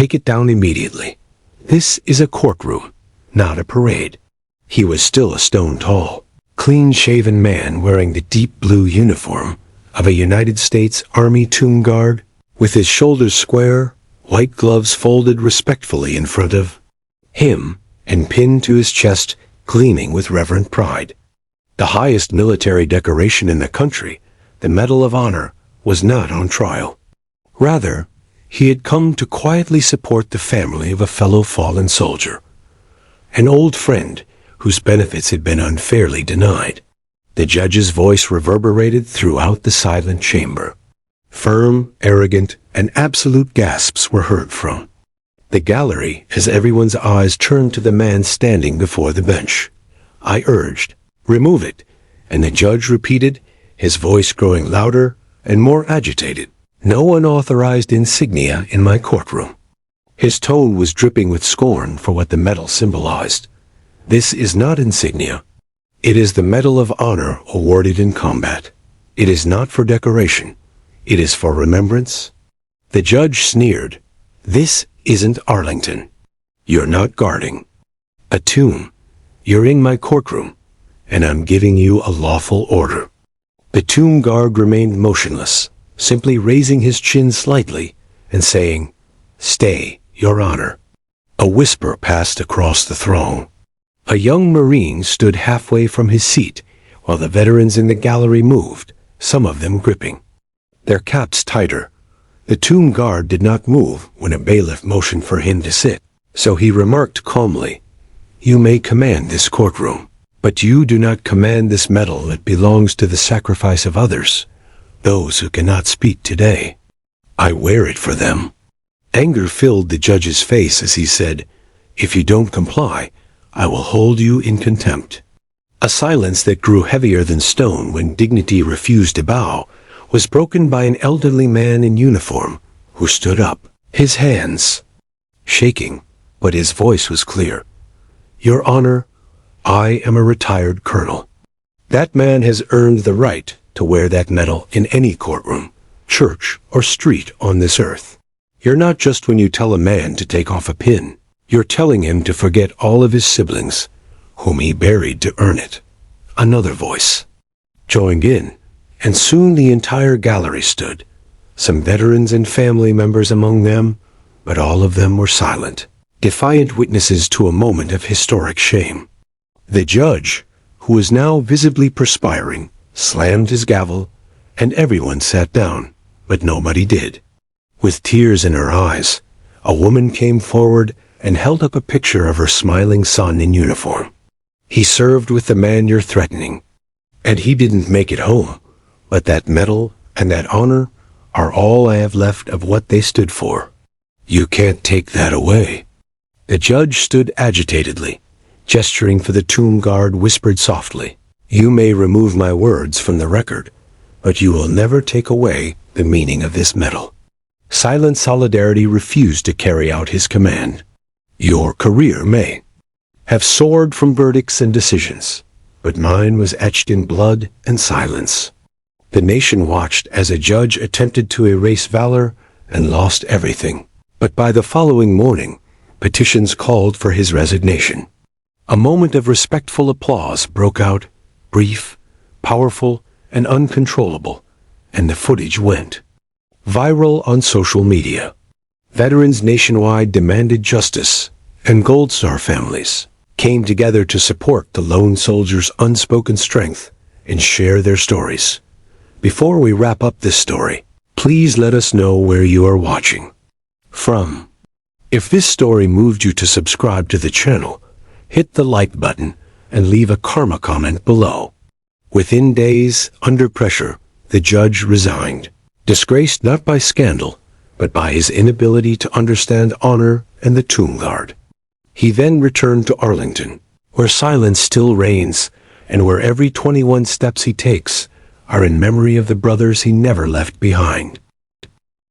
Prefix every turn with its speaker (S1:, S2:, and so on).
S1: take it down immediately. This is a courtroom, not a parade. He was still a stone tall, clean-shaven man wearing the deep blue uniform of a United States Army tomb guard, with his shoulders square, white gloves folded respectfully in front of him, and pinned to his chest, gleaming with reverent pride. The highest military decoration in the country, the Medal of Honor, was not on trial. Rather, he had come to quietly support the family of a fellow fallen soldier, an old friend whose benefits had been unfairly denied. The judge's voice reverberated throughout the silent chamber. Firm, arrogant, and absolute gasps were heard from the gallery as everyone's eyes turned to the man standing before the bench. I urged, "Remove it," and the judge repeated, his voice growing louder and more agitated, "No unauthorized insignia in my courtroom." His tone was dripping with scorn for what the medal symbolized. "This is not insignia. It is the Medal of Honor awarded in combat. It is not for decoration. It is for remembrance." The judge sneered, "This isn't Arlington. You're not guarding a tomb. You're in my courtroom, and I'm giving you a lawful order." The tomb guard remained motionless, simply raising his chin slightly and saying, "Stay, Your Honor." A whisper passed across the throng. A young Marine stood halfway from his seat, while the veterans in the gallery moved, some of them gripping their caps tighter. The tomb guard did not move when a bailiff motioned for him to sit, so he remarked calmly, "You may command this courtroom, but you do not command this medal that belongs to the sacrifice of others, those who cannot speak today. I wear it for them." Anger filled the judge's face as he said, "If you don't comply, I will hold you in contempt." A silence that grew heavier than stone when dignity refused to bow was broken by an elderly man in uniform who stood up, his hands shaking, but his voice was clear. "Your Honor, I am a retired colonel." That man has earned the right to wear that medal in any courtroom, church, or street on this earth. You're not just when you tell a man to take off a pin. You're telling him to forget all of his siblings, whom he buried to earn it. Another voice joined in, and soon the entire gallery stood, some veterans and family members among them, but all of them were silent, defiant witnesses to a moment of historic shame. The judge, who was now visibly perspiring, slammed his gavel, and everyone sat down, but nobody did. With tears in her eyes, a woman came forward and held up a picture of her smiling son in uniform. "He served with the man you're threatening, and he didn't make it home, but that medal and that honor are all I have left of what they stood for. You can't take that away." The judge stood agitatedly, gesturing for the tomb guard, whispered softly, "You may remove my words from the record, but you will never take away the meaning of this medal." Silent solidarity refused to carry out his command. "Your career may have soared from verdicts and decisions, but mine was etched in blood and silence." The nation watched as a judge attempted to erase valor and lost everything. But by the following morning, petitions called for his resignation. A moment of respectful applause broke out, brief, powerful, and uncontrollable, and the footage went viral on social media. Veterans nationwide demanded justice, and Gold Star families came together to support the lone soldier's unspoken strength and share their stories. Before we wrap up this story, please let us know where you are watching from. If this story moved you to subscribe to the channel, hit the like button and leave a karma comment below. Within days, under pressure, the judge resigned, disgraced not by scandal, but by his inability to understand honor and the tomb guard. He then returned to Arlington, where silence still reigns, and where every 21 steps he takes are in memory of the brothers he never left behind.